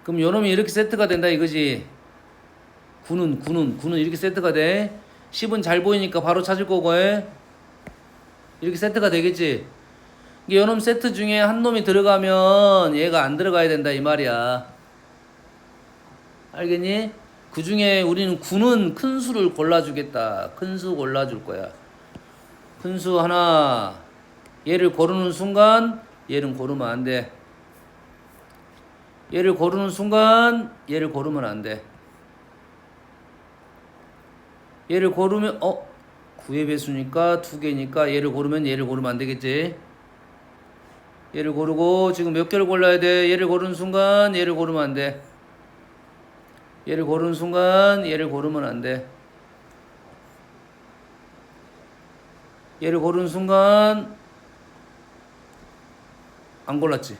그럼 요놈이 이렇게 세트가 된다 이거지. 9는 이렇게 세트가 돼. 10은 잘 보이니까 바로 찾을 거고 이렇게 세트가 되겠지. 이게 요놈 세트 중에 한 놈이 들어가면 얘가 안 들어가야 된다 이 말이야. 알겠니? 그 중에 우리는 9는 큰 수를 골라주겠다. 큰 수 골라줄 거야. 큰 수 하나. 얘를 고르는 순간 얘는 고르면 안 돼. 얘를 고르는 순간 얘를 고르면 안 돼. 얘를 고르면 9의 배수니까 2개니까 얘를 고르면 안 되겠지. 얘를 고르고 지금 몇 개를 골라야 돼. 얘를 고르는 순간 얘를 고르면 안 돼. 얘를 고르는 순간 얘를 고르면 안 돼. 얘를 고르는 순간 안 골랐지.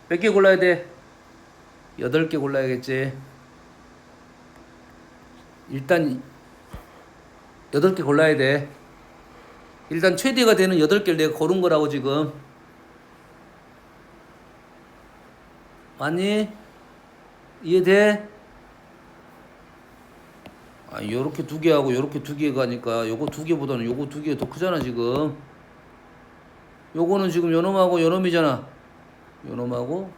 몇 개 골라야 돼? 8개 골라야겠지. 일단 8개 골라야 돼. 일단 최대가 되는 8개를 내가 고른 거라고 지금. 맞니? 이해돼? 요렇게 2개하고 요렇게 2개 가니까 요거 2개보다는 요거 2개가 더 크잖아 지금. 요거는 지금 요놈하고 요놈이잖아. 요놈하고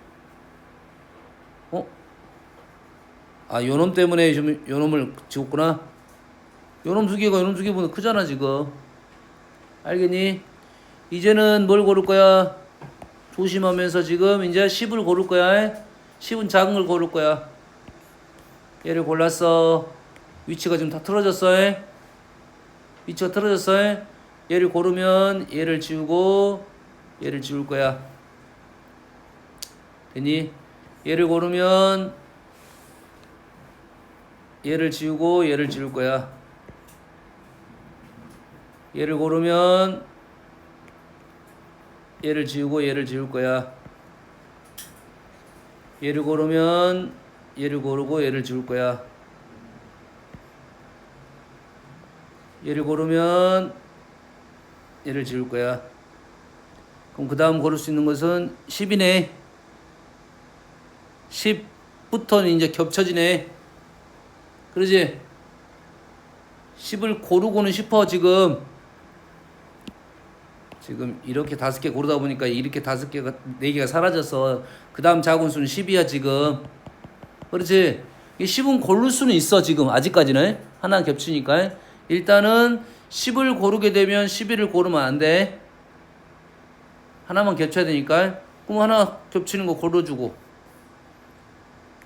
요놈 때문에 지금 요놈을 지웠구나. 요놈 2개가 요놈 2개보다 크잖아 지금. 알겠니? 이제는 뭘 고를 거야? 조심하면서 지금 이제 10을 고를 거야. 10은 작은 걸 고를 거야. 얘를 골랐어. 위치가 지금 다 틀어졌어. 위치가 틀어졌어. 얘를 고르면 얘를 지우고 얘를 지울 거야. 됐니? 얘를 고르면 얘를 지우고 얘를 지울 거야. 얘를 고르면 얘를 지우고 얘를 지울 거야. 얘를 고르면 얘를 고르고 얘를 지울 거야. 얘를 고르면 얘를 지울 거야. 그럼 그 다음 고를 수 있는 것은 10이네. 10부터는 이제 겹쳐지네. 그러지? 10을 고르고는 싶어 지금 이렇게 5개 고르다 보니까 이렇게 5개가 4개가 사라져서 그 다음 작은 수는 10이야 지금. 그렇지? 10은 고를 수는 있어 지금 아직까지는. 하나 겹치니까. 일단은 10을 고르게 되면 11을 고르면 안 돼. 하나만 겹쳐야 되니까. 그럼 하나 겹치는 거 고르주고.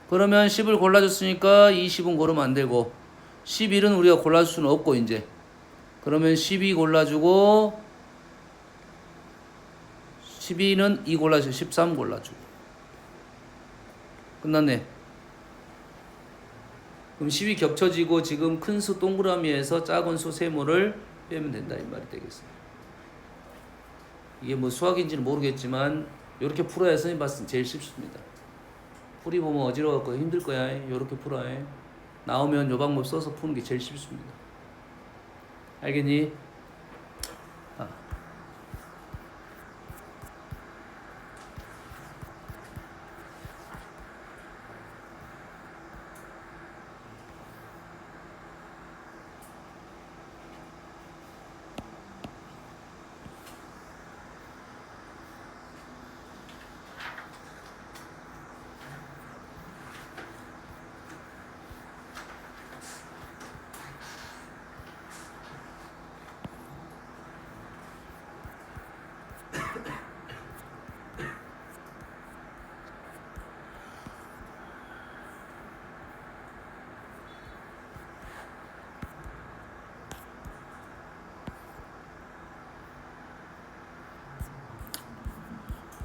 그러면 10을 골라줬으니까 20은 고르면 안 되고 11은 우리가 골라줄 수는 없고 이제. 그러면 12 골라주고 12는 2 골라주고 13 골라주고. 끝났네. 그럼 10이 겹쳐지고 지금 큰 수 동그라미에서 작은 수 세모를 빼면 된다 이 말이 되겠어요. 이게 뭐 수학인지는 모르겠지만 이렇게 풀어야 선생님 봤을 때 제일 쉽습니다. 풀이 보면 어지러워갖고 힘들 거야. 이렇게 풀어야 나오면 요 방법 써서 푸는 게 제일 쉽습니다. 알겠니?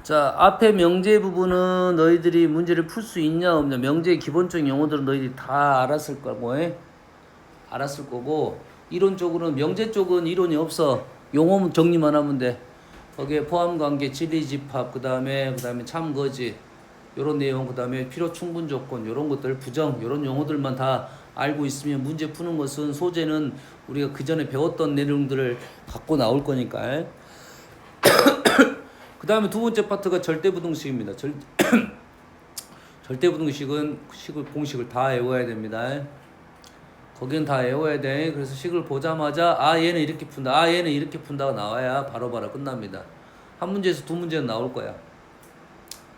자, 앞에 명제 부분은 너희들이 문제를 풀 수 있냐 없냐. 명제의 기본적인 용어들은 너희들이 다 알았을 거고, 알았을 거고, 이론적으로는 명제 쪽은 이론이 없어. 용어 정리만 하면 돼. 거기에 포함관계, 진리집합, 그다음에 참거지, 요런 내용, 그다음에 필요 충분 조건, 요런 것들, 부정, 요런 용어들만 다 알고 있으면 문제 푸는 것은 소재는 우리가 그 전에 배웠던 내용들을 갖고 나올 거니까. 그 다음에 두 번째 파트가 절대부등식입니다. 절대부등식은 공식을 다 외워야 됩니다. 거기는 다 외워야 돼. 그래서 식을 보자마자 얘는 이렇게 푼다, 얘는 이렇게 푼다가 나와야 바로바로 끝납니다. 한 문제에서 두 문제는 나올 거야.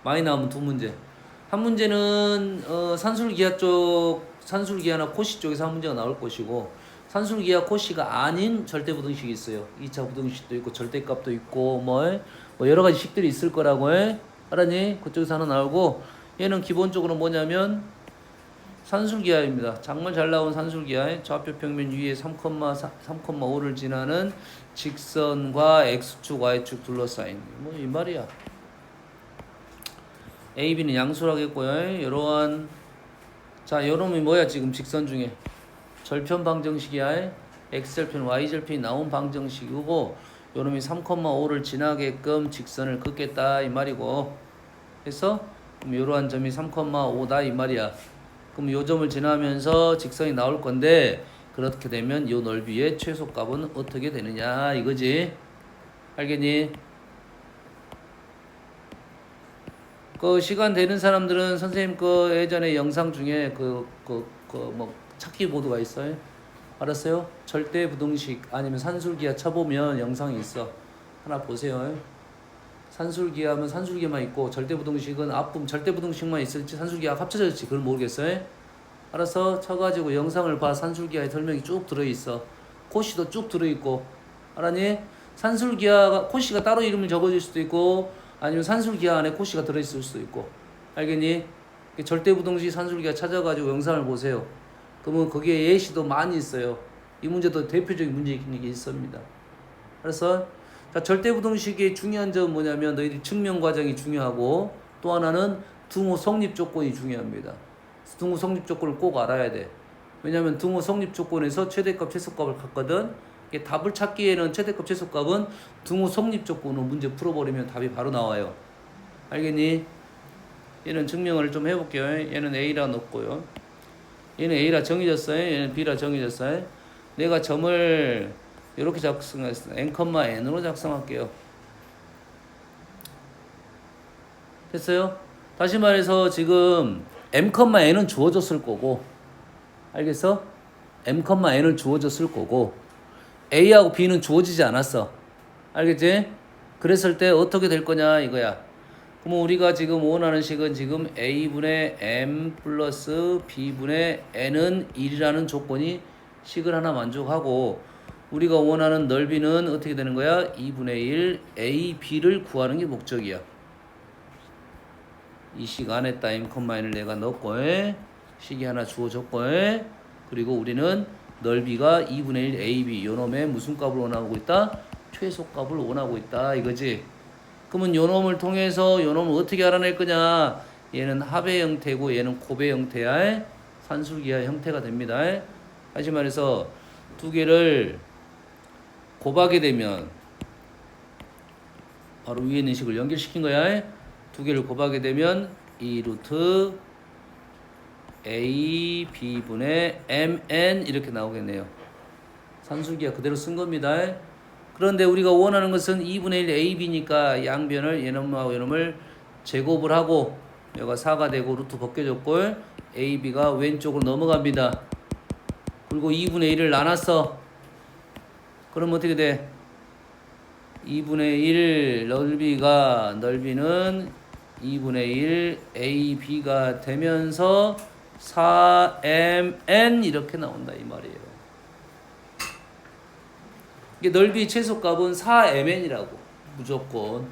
많이 나오면 두 문제. 한 문제는 산술기하나 코시 쪽에서 한 문제가 나올 것이고, 산술기하 코시가 아닌 절대부등식이 있어요. 2차 부등식도 있고 절대값도 있고 뭐 여러 가지 식들이 있을 거라고 해. 알았니? 그쪽에서 하나 나오고, 얘는 기본적으로 뭐냐면 산술기하입니다. 정말 잘 나온 산술기하. 좌표 평면 위에 3,5를 지나는 직선과 x축, y축 둘러싸인 뭐 이 말이야. A, B는 양수라겠고요. 이러한 요놈이 뭐야 지금 직선 중에 절편 방정식이야. x절편, y절편이 나온 방정식이고, 요놈이 3,5를 지나게끔 직선을 긋겠다 이 말이고, 그래서 그럼 이러한 점이 3,5다 이 말이야. 그럼 요 점을 지나면서 직선이 나올 건데, 그렇게 되면 요 넓이의 최소값은 어떻게 되느냐 이거지. 알겠니? 그 시간 되는 사람들은 선생님 그 예전에 영상 중에 뭐 찾기 보드가 있어요. 알았어요? 절대 부등식 아니면 산술기하 쳐보면 영상이 있어. 하나 보세요. 산술기하면 산술기만 있고, 절대 부등식은 앞부분 절대 부등식만 있을지 산술기하가 합쳐져 있을지 그걸 모르겠어요. 알아서 쳐가지고 영상을 봐. 산술기하의 설명이 쭉 들어있어. 코시도 쭉 들어있고. 알았니? 산술기하가 코시가 따로 이름을 적어줄 수도 있고, 아니면 산술기하 안에 코시가 들어있을 수도 있고. 알겠니? 절대부등식 산술기하 찾아가지고 영상을 보세요. 그러면 거기에 예시도 많이 있어요. 이 문제도 대표적인 문제이긴 있습니다. 그래서 절대부등식의 중요한 점은 뭐냐면 너희들이 증명 과정이 중요하고, 또 하나는 등호 성립 조건이 중요합니다. 등호 성립 조건을 꼭 알아야 돼. 왜냐면 등호 성립 조건에서 최대값 최소값을 갖거든. 답을 찾기에는 최대값 최소값은 등호 성립 조건으로 문제 풀어버리면 답이 바로 나와요. 알겠니? 얘는 증명을 좀 해볼게요. 얘는 A라 넣고요. 얘는 A라 정해졌어요. 얘는 B라 정해졌어요. 내가 점을 이렇게 작성했어. n,n으로 작성할게요. 됐어요? 다시 말해서 지금 m,n은 주어졌을 거고, 알겠어? m,n은 주어졌을 거고, A하고 B는 주어지지 않았어. 알겠지? 그랬을 때 어떻게 될 거냐 이거야. 그럼 우리가 지금 원하는 식은 지금 A분의 M 플러스 B분의 N은 1이라는 조건이 식을 하나 만족하고, 우리가 원하는 넓이는 어떻게 되는 거야? 2분의 1 A, B를 구하는 게 목적이야. 이 식 안에다 M,N을 내가 넣고, 식이 하나 주어졌고, 그리고 우리는 넓이가 2분의 1 AB, 요놈의 무슨 값을 원하고 있다? 최소값을 원하고 있다 이거지. 그러면 요놈을 통해서 요놈을 어떻게 알아낼 거냐? 얘는 합의 형태고 얘는 곱의 형태야. 산술기하 형태가 됩니다. 다시 말해서 두 개를 곱하게 되면 바로 위에 있는 식을 연결시킨 거야. 두 개를 곱하게 되면 2루트 A, B분의 MN 이렇게 나오겠네요. 산술기하 그대로 쓴 겁니다. 그런데 우리가 원하는 것은 2분의 1 AB니까 양변을 얘놈하고 얘놈을 제곱을 하고, 여기가 4가 되고 루트 벗겨졌고 AB가 왼쪽으로 넘어갑니다. 그리고 2분의 1을 나눴어. 그럼 어떻게 돼? 2분의 1 넓이는 2분의 1 AB가 되면서 4MN 이렇게 나온다 이 말이에요. 이게 넓이 최소값은 4MN이라고 무조건.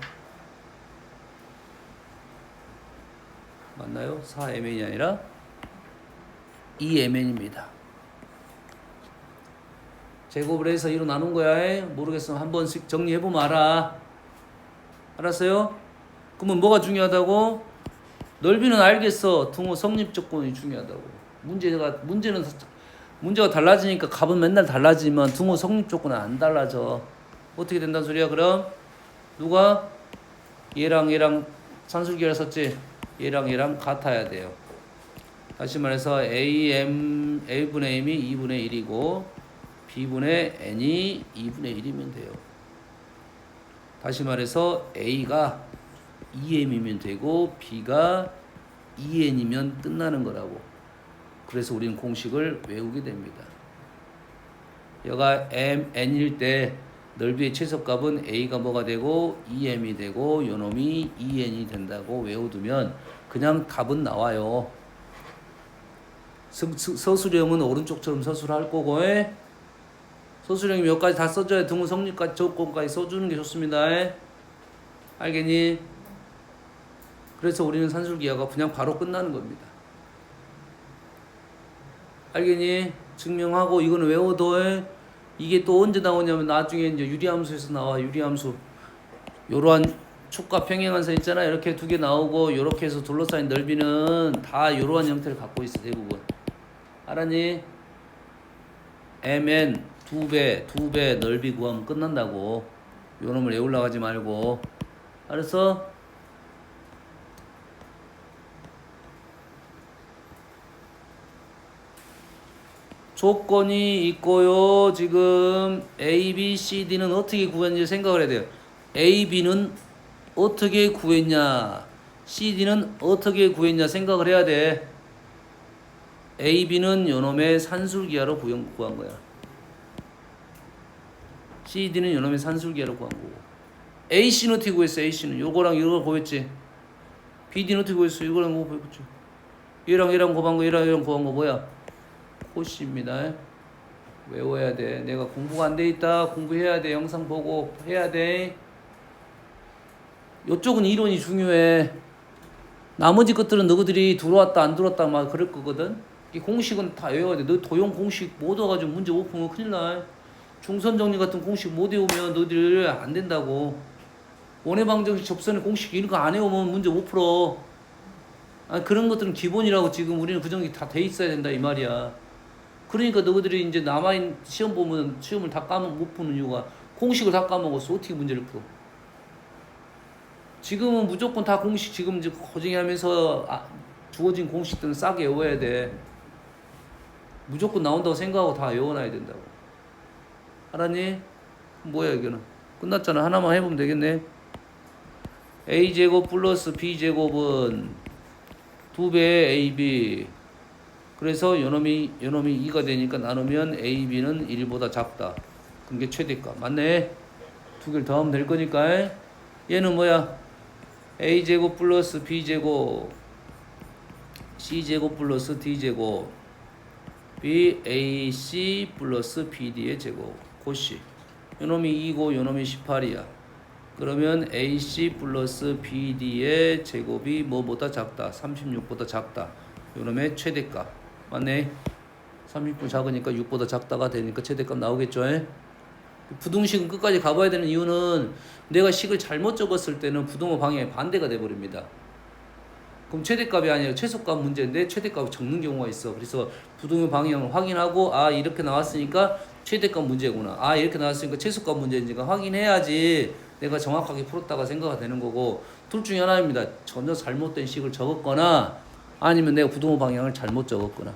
맞나요? 4MN이 아니라 2MN입니다. 제곱을 해서 2로 나눈 거야. 모르겠으면 한 번씩 정리해보면 알아. 알았어요? 그러면 뭐가 중요하다고? 넓이는 알겠어. 등호 성립 조건이 중요하다고. 문제가 달라지니까 값은 맨날 달라지지만 등호 성립 조건은 안 달라져. 어떻게 된다는 소리야? 그럼 누가 얘랑 산술기를 썼지? 얘랑 같아야 돼요. 다시 말해서 A분의 M이 2분의 1이고 B분의 N이 2분의 1이면 돼요. 다시 말해서 A가 2M이면 되고 B가 2N이면 끝나는 거라고. 그래서 우리는 공식을 외우게 됩니다. 여가 N일 때 넓이의 최소값은 A가 뭐가 되고 2M이 되고 요놈이 2N이 된다고 외워두면 그냥 답은 나와요. 서술형은 오른쪽처럼 서술할 거고 서술형이 몇 가지 다 써줘야 등호 성립까지 조건까지 써주는 게 좋습니다. 알겠니? 그래서 우리는 산술기하가 그냥 바로 끝나는 겁니다. 알겠니? 증명하고 이거는 외워둬. 이게 또 언제 나오냐면 나중에 이제 유리함수에서 나와. 유리함수 요러한 촉과 평행한선 있잖아. 이렇게 두 개 나오고 이렇게 해서 둘러싸인 넓이는 다 요러한 형태를 갖고 있어. 대부분 알았니? mn 두 배 넓이 구하면 끝난다고. 요놈을 외우려고 하지 말고. 알았어? 조건이 있고요. 지금 A, B, C, D는 어떻게 구했는지 생각을 해야 돼요. A, B는 어떻게 구했냐, C, D는 어떻게 구했냐 생각을 해야 돼. A, B는 요놈의 산술기하로 구한 거야. C, D는 요놈의 산술기하로 구한 거고. A, C는 어떻게 구했어? A, C는 요거랑 이걸 구했지. B, D는 어떻게 구했어? 이거랑 이거 구했지. 얘랑 구한 거, 얘랑 구한 거 뭐야? 코시입니다. 외워야 돼. 내가 공부가 안 돼 있다. 공부해야 돼. 영상 보고 해야 돼. 이쪽은 이론이 중요해. 나머지 것들은 너희들이 들어왔다 안 들어왔다 막 그럴 거거든. 이 공식은 다 외워야 돼. 너 도형 공식 못 와가지고 문제 못 풀면 큰일 나. 중선 정리 같은 공식 못 외우면 너희들 안 된다고. 원의 방정식 접선의 공식 이런 거 안 외우면 문제 못 풀어. 그런 것들은 기본이라고. 지금 우리는 그 정도 다 돼 있어야 된다 이 말이야. 그러니까 너희들이 이제 남아있는 시험 보면 시험을 다 못 푸는 이유가 공식을 다 까먹었어. 어떻게 문제를 풀어? 지금은 무조건 다 공식 지금 이제 고정히 하면서 주어진 공식들은 싸게 외워야 돼. 무조건 나온다고 생각하고 다 외워놔야 된다고. 알았니? 뭐야 이거는? 끝났잖아. 하나만 해보면 되겠네. A제곱 플러스 B제곱은 2배 AB. 그래서 요놈이 2가 되니까 나누면 AB는 1보다 작다. 그게 최대값. 맞네? 두 개를 더하면 될 거니까. 얘는 뭐야? A제곱 플러스 B제곱 C제곱 플러스 D제곱 BAC 플러스 BD의 제곱. 고시. 요놈이 2고 요놈이 18이야. 그러면 AC 플러스 BD의 제곱이 뭐보다 작다? 36보다 작다. 요놈의 최대값. 맞네. 30분 작으니까 6보다 작다가 되니까 최대값 나오겠죠. 부등식은 끝까지 가봐야 되는 이유는 내가 식을 잘못 적었을 때는 부등호 방향이 반대가 돼버립니다. 그럼 최대값이 아니라 최소값 문제인데 최대값을 적는 경우가 있어. 그래서 부등호 방향을 확인하고 이렇게 나왔으니까 최대값 문제구나. 이렇게 나왔으니까 최소값 문제인지가 확인해야지 내가 정확하게 풀었다가 생각이 되는 거고. 둘 중에 하나입니다. 전혀 잘못된 식을 적었거나 아니면 내가 부등호 방향을 잘못 적었구나.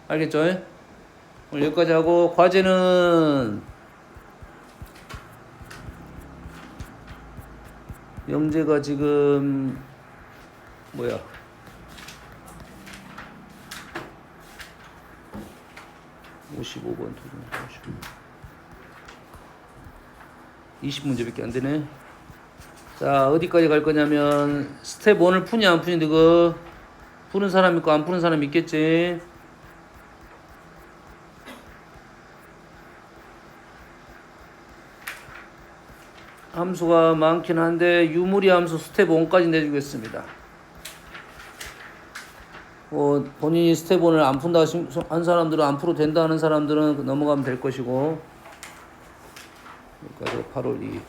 알겠죠? 오늘 여기까지 하고 과제는 영재가 지금 뭐야? 55번 20문제밖에 안 되네. 자, 어디까지 갈 거냐면 스텝 1을 푸냐 안 푸냐. 너가 푸는 사람 있고 안 푸는 사람 있겠지. 함수가 많긴 한데 유무리 함수 스텝 1까지 내주겠습니다. 본인이 스텝 1을 안 푼다 한 사람들은 안 풀어도 된다 하는 사람들은 넘어가면 될 것이고. 여기까지 8월 2일.